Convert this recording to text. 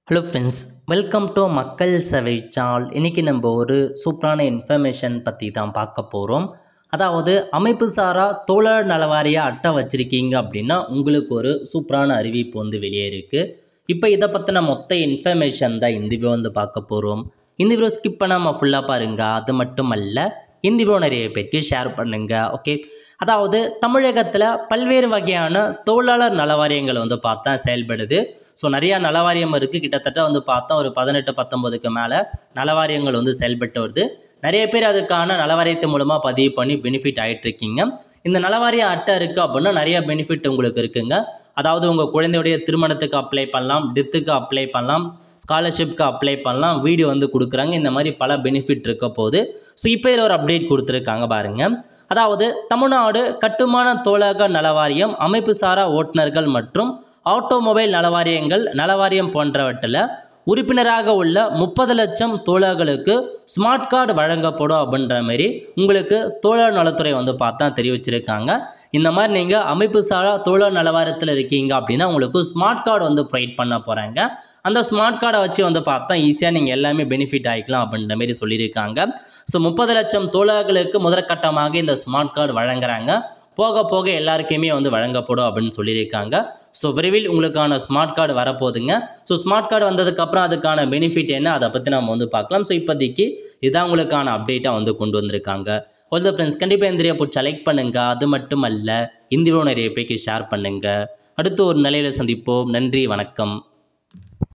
Hello friends, welcome to மக்கள் சேவை channel. இன்றைக்கி நம்ம ஒரு சூப்பரான இன்ஃபர்மேஷன் பற்றி தான் பார்க்க போகிறோம். அதாவது அமைப்பு சாரா தோழர் நலவாரிய அட்டை வச்சுருக்கீங்க அப்படின்னா உங்களுக்கு ஒரு சூப்பரான அறிவிப்பு வெளியே இருக்குது. இப்போ இதை பற்றின மொத்த இன்ஃபர்மேஷன் தான் இந்த வீடியோ பார்க்க போகிறோம். இந்த வீடியோ ஸ்கிப் பண்ணாமல் ஃபுல்லாக பாருங்கள். அது மட்டும் அல்ல, இந்த வீடியோ நிறைய பேருக்கு ஷேர் பண்ணுங்கள். ஓகே, அதாவது தமிழகத்தில் பல்வேறு வகையான தொழிலாளர் நலவாரியங்கள் பார்த்தா செயல்படுது. ஸோ நிறையா நலவாரியம் இருக்குது. கிட்டத்தட்ட பார்த்தா ஒரு 18-19க்கு மேலே நலவாரியங்கள் செயல்பட்டு வருது. நிறைய பேர் அதுக்கான நலவாரியத்து மூலமாக பதிவு பண்ணி பெனிஃபிட் ஆகிட்டுருக்கீங்க. இந்த நலவாரிய அட்டை இருக்குது அப்படின்னா நிறையா பெனிஃபிட் உங்களுக்கு இருக்குங்க. அதாவது உங்கள் குழந்தையுடைய திருமணத்துக்கு அப்ளை பண்ணலாம், டெத்துக்கு அப்ளை பண்ணலாம், ஸ்காலர்ஷிப்க்கு அப்ளை பண்ணலாம், வீடியோ கொடுக்குறாங்க. இந்த மாதிரி பல பெனிஃபிட் இருக்க போது. ஸோ இப்போ இதில் ஒரு அப்டேட் கொடுத்துருக்காங்க பாருங்கள். அதாவது தமிழ்நாடு கட்டுமான தொழிலாளர் நலவாரியம், அமைப்பு சாரா ஓட்டுநர்கள் மற்றும் ஆட்டோமொபைல் நலவாரியம் போன்றவற்றில் உறுப்பினராக உள்ள 30 லட்சம் தொழிலாளர்களுக்கு ஸ்மார்ட் கார்டு வழங்கப்படும் அப்படின்ற மாதிரி உங்களுக்கு தொழிலாளர் நலத்துறை பார்த்தா தெரிவிச்சிருக்காங்க. இந்த மாதிரி நீங்கள் அமைப்பு சாரா தொழிலாளர் நலவாரியத்தில் இருக்கீங்க அப்படின்னா உங்களுக்கு ஸ்மார்ட் கார்டு ப்ரொவைட் பண்ண போகிறாங்க. அந்த ஸ்மார்ட் கார்டை வச்சு பார்த்தா ஈஸியாக நீங்கள் எல்லாமே பெனிஃபிட் ஆகிக்கலாம் அப்படின்ற மாதிரி சொல்லியிருக்காங்க. ஸோ 30 லட்சம் தொழிலாளர்களுக்கு முதற்கட்டமாக இந்த ஸ்மார்ட் கார்டு வழங்குறாங்க. போக போக எல்லாருக்குமே வழங்கப்படும் அப்படின்னு சொல்லியிருக்காங்க. ஸோ விரைவில் உங்களுக்கான ஸ்மார்ட் கார்டு வரப்போகுதுங்க. ஸோ ஸ்மார்ட் கார்டு வந்ததுக்கப்புறம் அதுக்கான பெனிஃபிட் என்ன அதை பற்றி நம்ம பார்க்கலாம். ஸோ இப்போதைக்கு இதான் உங்களுக்கான அப்டேட்டாக கொண்டு வந்திருக்காங்க. ஆல் தி ஃப்ரெண்ட்ஸ், கண்டிப்பாக இந்த வீடியோ பிடிச்சா லைக் பண்ணுங்கள். அது மட்டும் அல்ல, இந்த வீடியோ நிறைய பேருக்கு ஷேர் பண்ணுங்கள். அடுத்து ஒரு நிலையில் சந்திப்போம். நன்றி, வணக்கம்.